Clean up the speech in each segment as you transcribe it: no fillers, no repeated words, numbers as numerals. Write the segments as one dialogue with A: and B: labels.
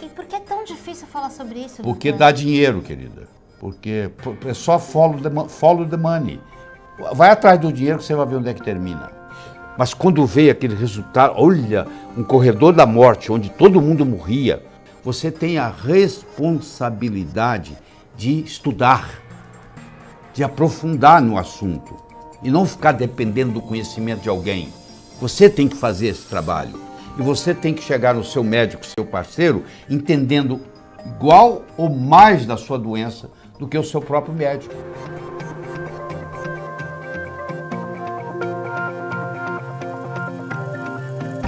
A: E por que é tão difícil falar sobre isso?
B: Porque
A: doutor?
B: dá dinheiro, querida. Porque é só follow the money. Vai atrás do dinheiro que você vai ver onde é que termina. Mas quando veio aquele resultado, olha, um corredor da morte, onde todo mundo morria, você tem a responsabilidade de estudar, de aprofundar no assunto e não ficar dependendo do conhecimento de alguém. Você tem que fazer esse trabalho e você tem que chegar no seu médico, seu parceiro, entendendo igual ou mais da sua doença do que o seu próprio médico.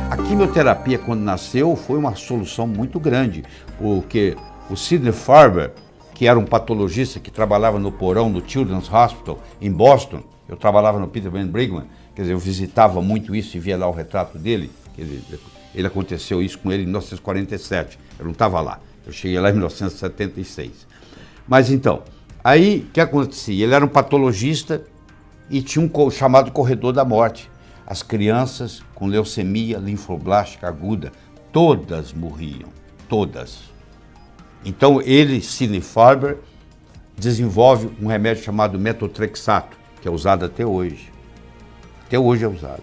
B: A quimioterapia, quando nasceu, foi uma solução muito grande, porque o Sidney Farber, que era um patologista que trabalhava no porão do Children's Hospital, em Boston, eu trabalhava no Peter Van Brigman, quer dizer, eu visitava muito isso e via lá o retrato dele, ele aconteceu isso com ele em 1947, eu não estava lá, eu cheguei lá em 1976. Mas então, aí o que acontecia? Ele era um patologista e tinha um chamado corredor da morte. As crianças com leucemia linfoblástica aguda, todas morriam, todas. Então ele, Sidney Farber, desenvolve um remédio chamado metotrexato, que é usado até hoje. Até hoje é usado.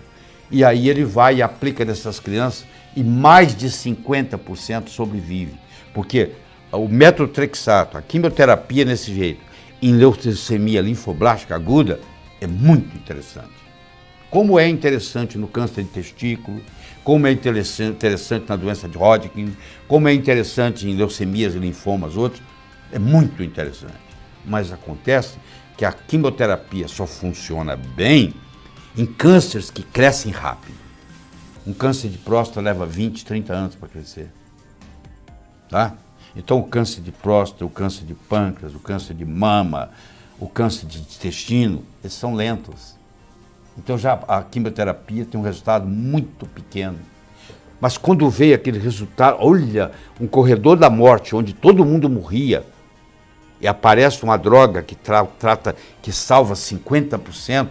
B: E aí ele vai e aplica nessas crianças e mais de 50% sobrevive. Porque o metotrexato, a quimioterapia nesse jeito, em leucemia linfoblástica aguda, é muito interessante. Como é interessante no câncer de testículo, como é interessante na doença de Hodgkin, como é interessante em leucemias e linfomas outros, é muito interessante. Mas acontece que a quimioterapia só funciona bem em cânceres que crescem rápido. Um câncer de próstata leva 20, 30 anos para crescer. Tá? Então o câncer de próstata, o câncer de pâncreas, o câncer de mama, o câncer de intestino, eles são lentos. Então já a quimioterapia tem um resultado muito pequeno. Mas quando veio aquele resultado, olha, um corredor da morte, onde todo mundo morria, e aparece uma droga que que salva 50%,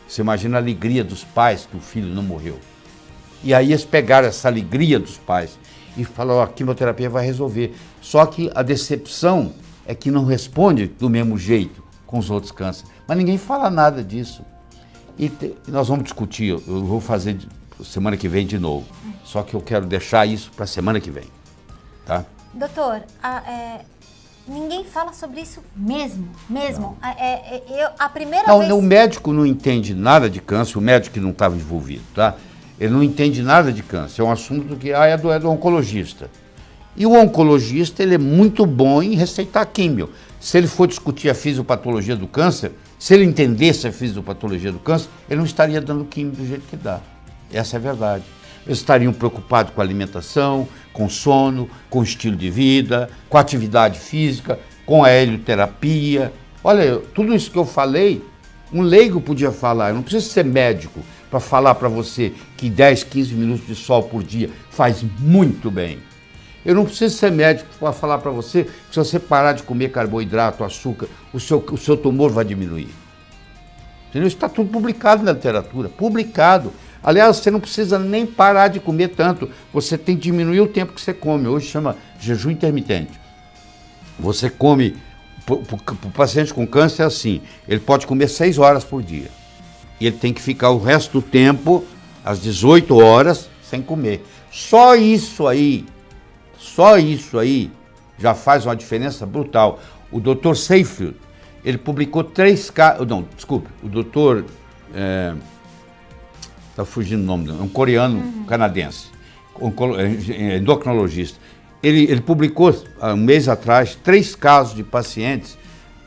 B: você imagina a alegria dos pais que o filho não morreu. E aí eles pegaram essa alegria dos pais e falaram, a quimioterapia vai resolver. Só que a decepção é que não responde do mesmo jeito com os outros cânceres. Mas ninguém fala nada disso. E nós vamos discutir, eu vou fazer semana que vem de novo. Só que eu quero deixar isso para semana que vem. Tá?
A: Doutor, ninguém fala sobre isso mesmo. A primeira vez...
B: O médico não entende nada de câncer, o médico que não estava envolvido, tá? Ele não entende nada de câncer, é um assunto que é do oncologista. E o oncologista, ele é muito bom em receitar químio. Se ele for discutir a fisiopatologia do câncer, se ele entendesse a fisiopatologia do câncer, ele não estaria dando químio do jeito que dá. Essa é a verdade. Eles estariam preocupados com a alimentação, com sono, com o estilo de vida, com a atividade física, com a helioterapia. Olha, tudo isso que eu falei, um leigo podia falar. Eu não preciso ser médico para falar para você que 10, 15 minutos de sol por dia faz muito bem. Eu não preciso ser médico para falar para você que se você parar de comer carboidrato, açúcar, o seu tumor vai diminuir. Entendeu? Isso está tudo publicado na literatura, publicado. Aliás, você não precisa nem parar de comer tanto, você tem que diminuir o tempo que você come. Hoje chama jejum intermitente. Você come, para o paciente com câncer é assim, ele pode comer 6 horas por dia. E ele tem que ficar o resto do tempo, às 18 horas, sem comer. Só isso aí já faz uma diferença brutal. O Dr. Seyfried, ele publicou 3 casos, o doutor, está fugindo o nome dele, é um coreano canadense, endocrinologista. Ele publicou, há um mês atrás, 3 casos de pacientes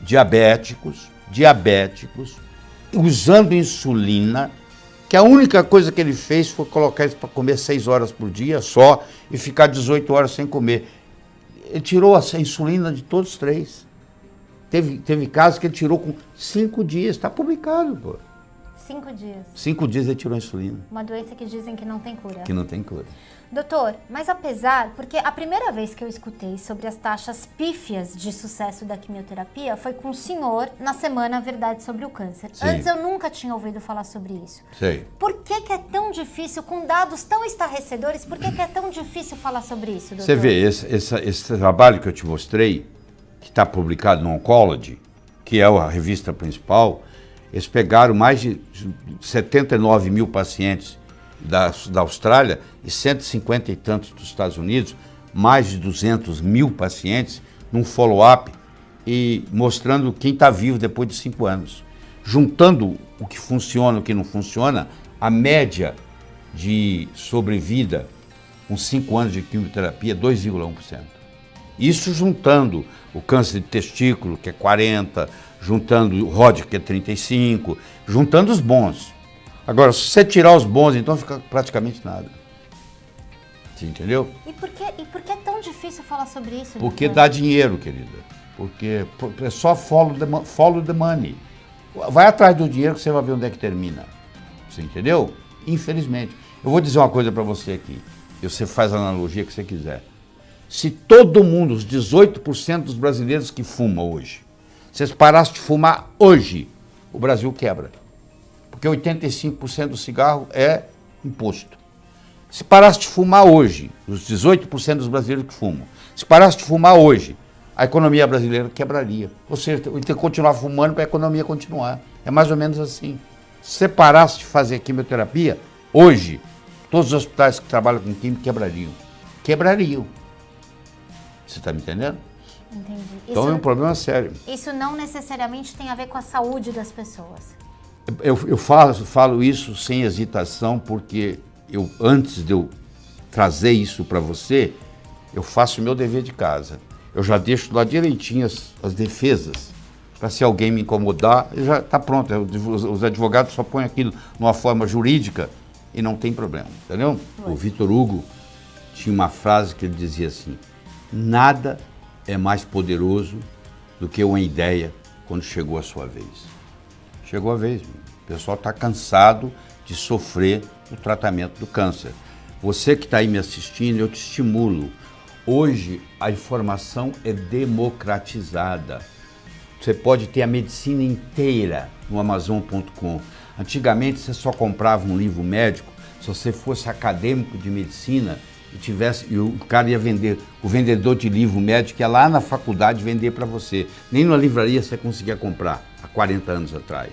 B: diabéticos, usando insulina, que a única coisa que ele fez foi colocar eles para comer 6 horas por dia só e ficar 18 horas sem comer. Ele tirou a insulina de todos os 3. Teve casos que ele tirou com 5 dias, está publicado, pô.
A: 5 dias.
B: 5 dias ele tirou a insulina.
A: Uma doença que dizem que não tem cura.
B: Que não tem cura.
A: Doutor, mas apesar, porque a primeira vez que eu escutei sobre as taxas pífias de sucesso da quimioterapia foi com o senhor na semana Verdade sobre o Câncer.
B: Sim.
A: Antes eu nunca tinha ouvido falar sobre isso.
B: Sei.
A: Por que é tão difícil, com dados tão estarrecedores, por que é tão difícil falar sobre isso, doutor?
B: Você vê, esse trabalho que eu te mostrei, que está publicado no Oncology, que é a revista principal, eles pegaram mais de 79 mil pacientes da Austrália e 150 e tantos dos Estados Unidos, mais de 200 mil pacientes, num follow-up e mostrando quem está vivo depois de 5 anos. Juntando o que funciona e o que não funciona, a média de sobrevida com 5 anos de quimioterapia é 2,1%. Isso juntando o câncer de testículo, que é 40%, juntando o Hodgkin, que é 35%, juntando os bons. Agora, se você tirar os bons, então fica praticamente nada. Você entendeu?
A: E por que é tão difícil falar sobre isso,
B: Porque
A: doutor?
B: dá dinheiro, querida. Porque é só follow the money. Vai atrás do dinheiro que você vai ver onde é que termina. Você entendeu? Infelizmente. Eu vou dizer uma coisa para você aqui. Você faz a analogia que você quiser. Se todo mundo, os 18% dos brasileiros que fumam hoje, se eles parassem de fumar hoje, o Brasil quebra. Porque 85% do cigarro é imposto. Se parasse de fumar hoje, os 18% dos brasileiros que fumam, se parasse de fumar hoje, a economia brasileira quebraria. Ou seja, tem que continuar fumando para a economia continuar. É mais ou menos assim. Se você parasse de fazer quimioterapia, hoje, todos os hospitais que trabalham com química quebrariam. Quebrariam. Você está me entendendo?
A: Entendi.
B: Então é um problema sério.
A: Isso não necessariamente tem a ver com a saúde das pessoas.
B: Eu falo isso sem hesitação, porque antes de eu trazer isso para você, eu faço o meu dever de casa. Eu já deixo lá direitinho as defesas, para se alguém me incomodar, já está pronto. Os advogados só põem aquilo numa forma jurídica e não tem problema, entendeu? O Vitor Hugo tinha uma frase que ele dizia assim: nada é mais poderoso do que uma ideia quando chegou a sua vez. Chegou a vez, o pessoal está cansado de sofrer o tratamento do câncer. Você que está aí me assistindo, eu te estimulo. Hoje a informação é democratizada. Você pode ter a medicina inteira no Amazon.com. Antigamente você só comprava um livro médico se você fosse acadêmico de medicina e o cara ia vender, o vendedor de livro médico ia lá na faculdade vender para você. Nem na livraria você conseguia comprar há 40 anos atrás.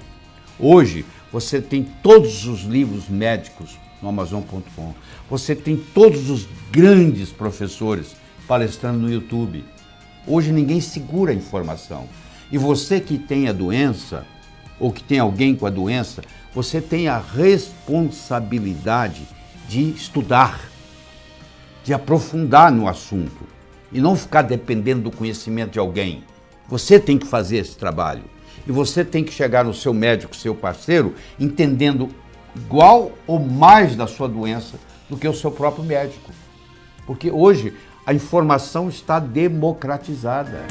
B: Hoje você tem todos os livros médicos no Amazon.com. Você tem todos os grandes professores palestrando no YouTube. Hoje ninguém segura a informação. E você que tem a doença, ou que tem alguém com a doença, você tem a responsabilidade de estudar, de aprofundar no assunto e não ficar dependendo do conhecimento de alguém. Você tem que fazer esse trabalho. E você tem que chegar no seu médico, seu parceiro, entendendo igual ou mais da sua doença do que o seu próprio médico. Porque hoje a informação está democratizada.